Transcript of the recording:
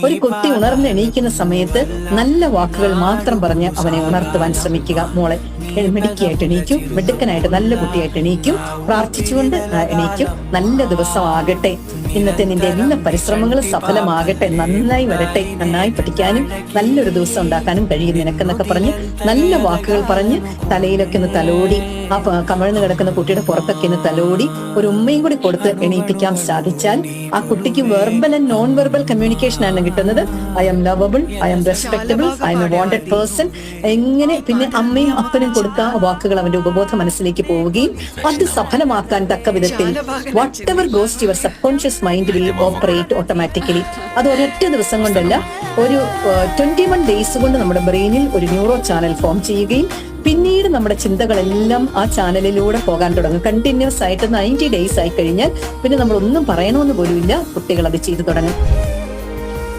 ഒരു കുട്ടി ഉണർന്ന് എണീക്കുന്ന സമയത്ത് നല്ല വാക്കുകൾ മാത്രം പറഞ്ഞ് അവനെ ഉണർത്തുവാൻ ശ്രമിക്കുക. മോളെ മിടുക്കിയായിട്ട് എണീക്കും, മിടുക്കനായിട്ട് നല്ല കുട്ടിയായിട്ട് എണീക്കും, പ്രാർത്ഥിച്ചുകൊണ്ട് എണീക്കും, നല്ല ദിവസമാകട്ടെ, ഇന്നത്തെ നിന്റെ എല്ലാ പരിശ്രമങ്ങളും സഫലമാകട്ടെ, നന്നായി വരട്ടെ, നന്നായി പഠിക്കാനും നല്ലൊരു ദിവസം ഉണ്ടാക്കാനും കഴിയും നിനക്കെന്നൊക്കെ പറഞ്ഞ് നല്ല വാക്കുകൾ പറഞ്ഞ് തലയിലൊക്കെ ഒന്ന് തലോടി, ആ കമഴ്ന്ന് കിടക്കുന്ന കുട്ടിയുടെ പുറത്തൊക്കെ ഒന്ന് തലോടി ഒരു ഉമ്മയും കൂടി കൊടുത്ത് എണീപ്പിക്കാൻ സാധിച്ചാൽ ആ കുട്ടിക്ക് verbal and non verbal communication ആണ് കിട്ടുന്നത്. I M lovable, I M respectable, I M A wanted person. എങ്ങനെ പിന്നെ അമ്മയും അപ്പനും കൊടുത്ത വാക്കുകൾ അവന്റെ ഉപബോധ മനസ്സിലേക്ക് പോവുകയും അത് സഫലമാക്കാൻ തക്ക വിധത്തിൽ what ever goes your sub conscious mind will operate automatically. അത് ഒരൊറ്റ ദിവസം കൊണ്ടല്ല, ഒരു 21 ഡേയ്സ് കൊണ്ട് നമ്മുടെ ബ്രെയിനിൽ ഒരു ന്യൂറോ ചാനൽ ഫോം ചെയ്യുകയും പിന്നീട് നമ്മുടെ ചിന്തകളെല്ലാം ആ ചാനലിലൂടെ പോകാൻ തുടങ്ങും. കണ്ടിന്യൂസ് ആയിട്ട് 90 ഡേയ്സ് ആയി കഴിഞ്ഞാൽ പിന്നെ നമ്മൾ ഒന്നും പറയണമെന്ന് പോലും ഇല്ല, കുട്ടികൾ അത് ചെയ്തു തുടങ്ങും.